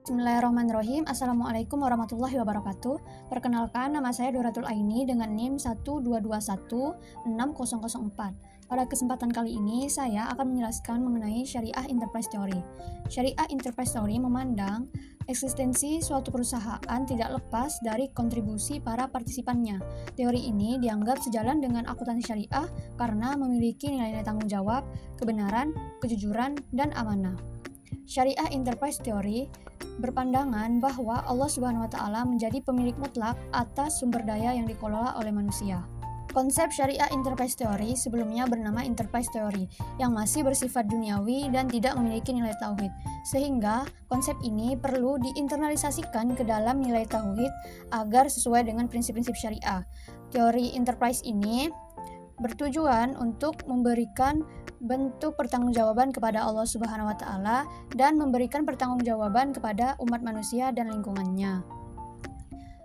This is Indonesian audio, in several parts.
Bismillahirrahmanirrahim. Assalamualaikum warahmatullahi wabarakatuh. Perkenalkan, nama saya Doratul Aini dengan NIM 1221604. Pada kesempatan kali ini, saya akan menjelaskan mengenai Syariah Enterprise Theory. Syariah Enterprise Theory memandang eksistensi suatu perusahaan tidak lepas dari kontribusi para partisipannya. Teori ini dianggap sejalan dengan akuntansi syariah karena memiliki nilai-nilai tanggung jawab, kebenaran, kejujuran, dan amanah. Syariah Enterprise Theory berpandangan bahwa Allah Subhanahu wa Ta'ala menjadi pemilik mutlak atas sumber daya yang dikelola oleh manusia. Konsep Syariah Enterprise Theory sebelumnya bernama Enterprise Theory yang masih bersifat duniawi dan tidak memiliki nilai tauhid, sehingga konsep ini perlu diinternalisasikan ke dalam nilai tauhid agar sesuai dengan prinsip-prinsip syariah. Teori enterprise ini bertujuan untuk memberikan bentuk pertanggungjawaban kepada Allah Subhanahu wa Ta'ala dan memberikan pertanggungjawaban kepada umat manusia dan lingkungannya.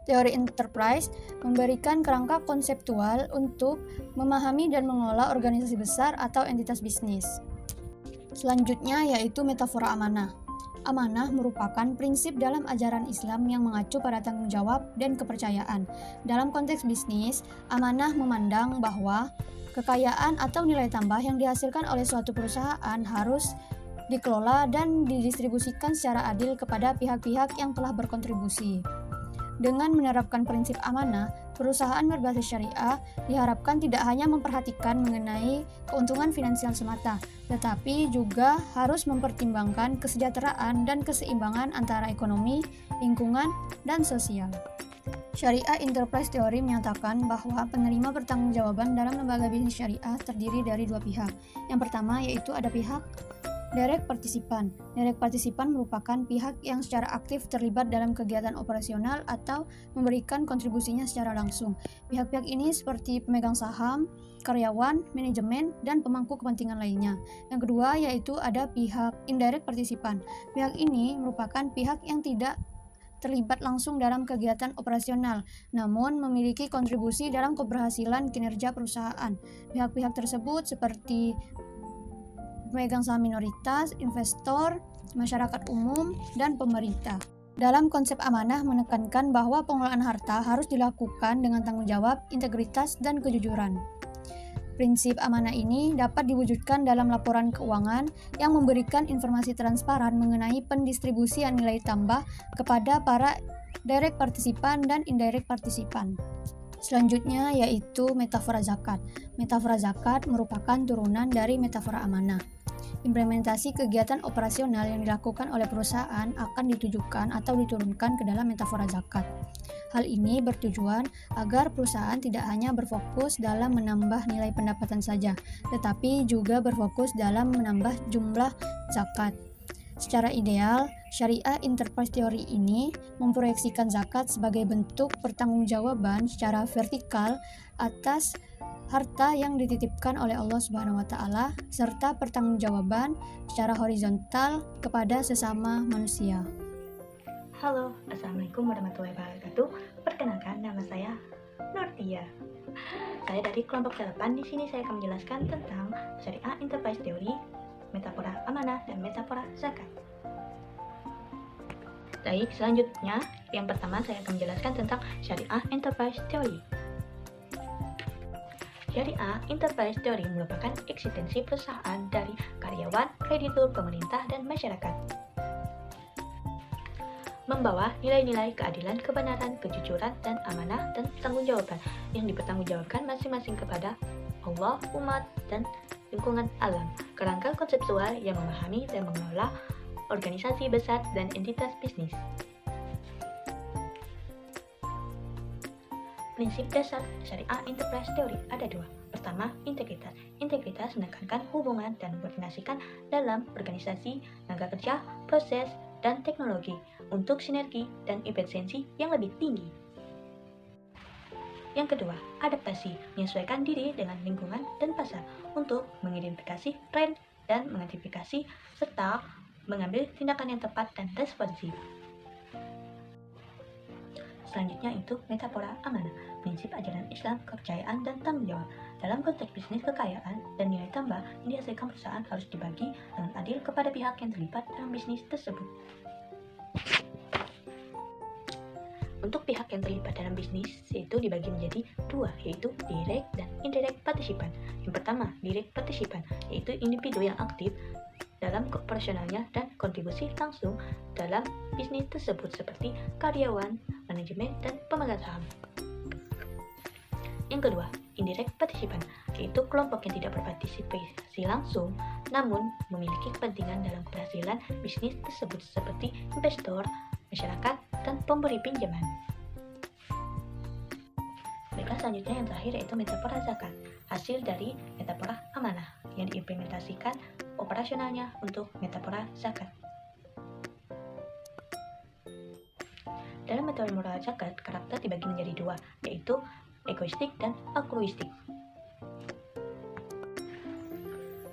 Teori enterprise memberikan kerangka konseptual untuk memahami dan mengelola organisasi besar atau entitas bisnis. Selanjutnya yaitu metafora amanah. Amanah merupakan prinsip dalam ajaran Islam yang mengacu pada tanggung jawab dan kepercayaan. Dalam konteks bisnis, amanah memandang bahwa kekayaan atau nilai tambah yang dihasilkan oleh suatu perusahaan harus dikelola dan didistribusikan secara adil kepada pihak-pihak yang telah berkontribusi. Dengan menerapkan prinsip amanah, perusahaan berbasis syariah diharapkan tidak hanya memperhatikan mengenai keuntungan finansial semata, tetapi juga harus mempertimbangkan kesejahteraan dan keseimbangan antara ekonomi, lingkungan, dan sosial. Syariah Enterprise Theory menyatakan bahwa penerima pertanggungjawaban dalam lembaga bisnis syariah terdiri dari dua pihak. Yang pertama yaitu ada pihak direct partisipan. Direct partisipan merupakan pihak yang secara aktif terlibat dalam kegiatan operasional atau memberikan kontribusinya secara langsung. Pihak-pihak ini seperti pemegang saham, karyawan, manajemen, dan pemangku kepentingan lainnya. Yang kedua yaitu ada pihak indirect partisipan. Pihak ini merupakan pihak yang tidak terlibat langsung dalam kegiatan operasional, namun memiliki kontribusi dalam keberhasilan kinerja perusahaan. Pihak-pihak tersebut seperti pemegang saham minoritas, investor, masyarakat umum, dan pemerintah. Dalam konsep amanah menekankan bahwa pengelolaan harta harus dilakukan dengan tanggung jawab, integritas, dan kejujuran. Prinsip amanah ini dapat diwujudkan dalam laporan keuangan yang memberikan informasi transparan mengenai pendistribusian nilai tambah kepada para direct partisipan dan indirect partisipan. Selanjutnya yaitu metafora zakat. Metafora zakat merupakan turunan dari metafora amanah. Implementasi kegiatan operasional yang dilakukan oleh perusahaan akan ditujukan atau diturunkan ke dalam metafora zakat. Hal ini bertujuan agar perusahaan tidak hanya berfokus dalam menambah nilai pendapatan saja, tetapi juga berfokus dalam menambah jumlah zakat. Secara ideal, Syariah Enterprise Theory ini memproyeksikan zakat sebagai bentuk pertanggungjawaban secara vertikal atas harta yang dititipkan oleh Allah Subhanahu wa Ta'ala serta pertanggungjawaban secara horizontal kepada sesama manusia. Halo, Assalamualaikum warahmatullahi wabarakatuh. Perkenalkan, nama saya Nurtia. Saya dari kelompok 8. Di sini saya akan menjelaskan tentang Syariah Enterprise Theory, metafora amanah, dan metafora zakat. Baik, selanjutnya yang pertama saya akan menjelaskan tentang Syariah Enterprise Theory. Syariah Enterprise Theory merupakan eksistensi perusahaan dari karyawan, kreditur, pemerintah, dan masyarakat. Membawa nilai-nilai keadilan, kebenaran, kejujuran, dan amanah dan pertanggungjawaban yang dipertanggungjawabkan masing-masing kepada Allah, umat, dan lingkungan alam. Kerangka konseptual yang memahami dan mengelola organisasi besar dan entitas bisnis. Prinsip dasar Syariah Enterprise Theory ada dua. Pertama, integritas. Integritas menekankan hubungan dan koordinasikan dalam organisasi, tenaga kerja, proses, dan teknologi untuk sinergi dan efisiensi yang lebih tinggi. Yang kedua, adaptasi, menyesuaikan diri dengan lingkungan dan pasar untuk mengidentifikasi tren dan mengantisipasi serta mengambil tindakan yang tepat dan responsif. Selanjutnya itu metafora amanah, prinsip ajaran Islam, kepercayaan, dan tanggung jawab. Dalam konteks bisnis, kekayaan dan nilai tambah yang dihasilkan perusahaan harus dibagi dengan adil kepada pihak yang terlibat dalam bisnis tersebut. Untuk pihak yang terlibat dalam bisnis, yaitu dibagi menjadi dua, yaitu direct dan indirect participan. Yang pertama, direct participan, yaitu individu yang aktif dalam operasionalnya dan kontribusi langsung dalam bisnis tersebut seperti karyawan, manajemen, dan pemegang saham. Yang kedua, indirect participan, yaitu kelompok yang tidak berpartisipasi langsung namun memiliki kepentingan dalam keberhasilan bisnis tersebut seperti investor, masyarakat, dan pemberi pinjaman. Baiklah, selanjutnya yang terakhir yaitu metafora zakat, hasil dari metafora amanah yang diimplementasikan operasionalnya untuk metafora zakat. Dalam metafora zakat, karakter dibagi menjadi dua, yaitu egoistik dan altruistik.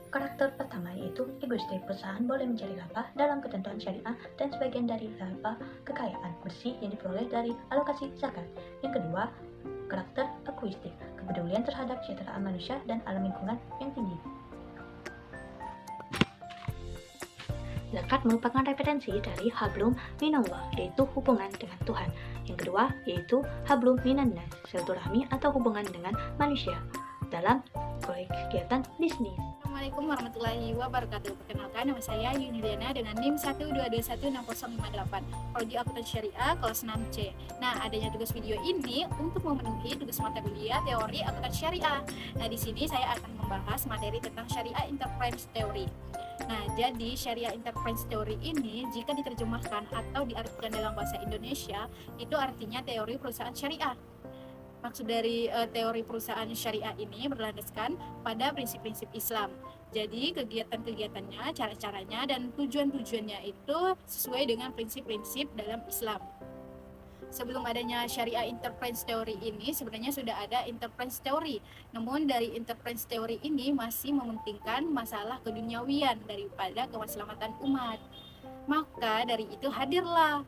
Karakter pertama yaitu egoistik. Perusahaan boleh mencari laba dalam ketentuan syariah dan sebagian dari laba kekayaan bersih yang diperoleh dari alokasi zakat. Yang kedua, karakter altruistik, kepedulian terhadap kesejahteraan manusia dan alam lingkungan yang tinggi. Zakat merupakan referensi dari hablum minallah, yaitu hubungan dengan Tuhan. Yang kedua, yaitu hablum minannas, silaturahmi atau hubungan dengan manusia dalam kegiatan bisnis. Assalamualaikum warahmatullahi wabarakatuh. Perkenalkan, nama saya Yuniliana dengan NIM 1221658, Prodi Akuntansi Syariah kelas 6C. Nah, adanya tugas video ini untuk memenuhi tugas mata kuliah teori akuntansi syariah. Nah, di sini saya akan membahas materi tentang Syariah Enterprise Theory. Nah, jadi Syariah Enterprise Theory ini jika diterjemahkan atau diartikan dalam bahasa Indonesia, itu artinya teori perusahaan syariah. Maksud dari teori perusahaan syariah ini berlandaskan pada prinsip-prinsip Islam. Jadi kegiatan-kegiatannya, cara-caranya, dan tujuan-tujuannya itu sesuai dengan prinsip-prinsip dalam Islam. Sebelum adanya Syariah Enterprise Theory ini sebenarnya sudah ada Enterprise Theory. Namun dari Enterprise Theory ini masih mementingkan masalah keduniawian daripada keselamatan umat. Maka dari itu hadirlah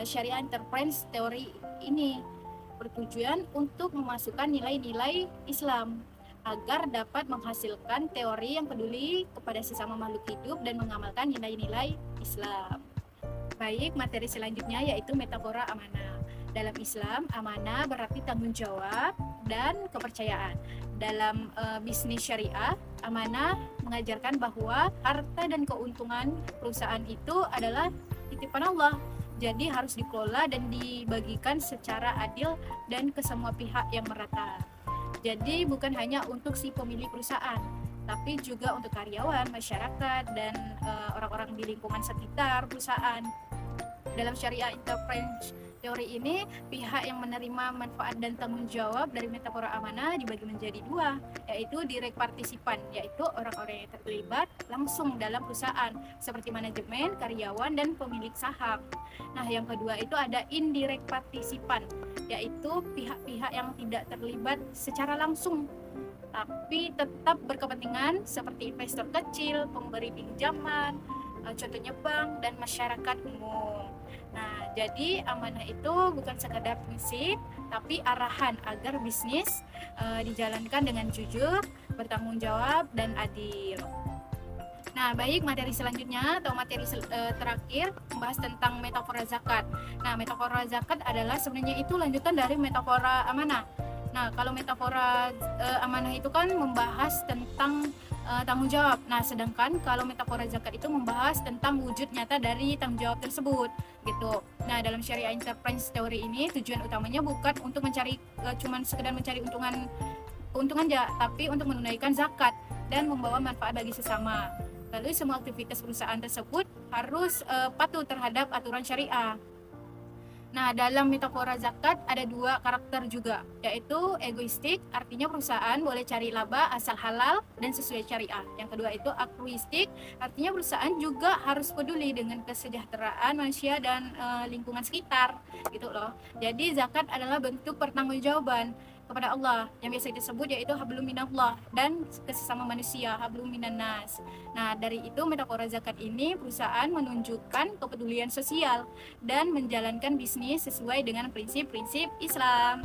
Syariah Enterprise Theory ini, bertujuan untuk memasukkan nilai-nilai Islam agar dapat menghasilkan teori yang peduli kepada sesama makhluk hidup dan mengamalkan nilai-nilai Islam. Baik, materi selanjutnya yaitu metafora amanah. Dalam Islam, amanah berarti tanggung jawab dan kepercayaan. Dalam bisnis syariah, amanah mengajarkan bahwa harta dan keuntungan perusahaan itu adalah titipan Allah. Jadi harus dikelola dan dibagikan secara adil dan ke semua pihak yang merata. Jadi bukan hanya untuk si pemilik perusahaan, tapi juga untuk karyawan, masyarakat, dan orang-orang di lingkungan sekitar perusahaan. Dalam Syariah Enterprise Theory ini, pihak yang menerima manfaat dan tanggung jawab dari metafora amanah dibagi menjadi dua, yaitu direct partisipan, yaitu orang-orang yang terlibat langsung dalam perusahaan, seperti manajemen, karyawan, dan pemilik saham. Nah, yang kedua itu ada indirect partisipan, yaitu pihak-pihak yang tidak terlibat secara langsung, tapi tetap berkepentingan seperti investor kecil, pemberi pinjaman, contohnya bank, dan masyarakat umum. Nah, jadi amanah itu bukan sekadar prinsip, tapi arahan agar bisnis dijalankan dengan jujur, bertanggung jawab, dan adil. Nah, baik, materi selanjutnya atau materi terakhir membahas tentang metafora zakat. Nah, metafora zakat adalah sebenarnya itu lanjutan dari metafora amanah. Nah, kalau metafora amanah itu kan membahas tentang tanggung jawab. Nah, sedangkan kalau metafora zakat itu membahas tentang wujud nyata dari tanggung jawab tersebut, gitu. Nah, dalam Syariah Enterprise Theory ini tujuan utamanya bukan untuk mencari cuman sekedar mencari keuntungan aja, tapi untuk menunaikan zakat dan membawa manfaat bagi sesama. Lalu semua aktivitas perusahaan tersebut harus patuh terhadap aturan syariah. Nah, dalam metafora zakat ada dua karakter juga, yaitu egoistik, artinya perusahaan boleh cari laba asal halal dan sesuai syariah. Yang kedua itu altruistik, artinya perusahaan juga harus peduli dengan kesejahteraan manusia dan lingkungan sekitar, gitu loh. Jadi zakat adalah bentuk pertanggungjawaban kepada Allah yang biasa disebut yaitu hablum minallah, dan ke sesama manusia hablum minannas. Nah, dari itu metafora zakat ini perusahaan menunjukkan kepedulian sosial dan menjalankan bisnis sesuai dengan prinsip-prinsip Islam.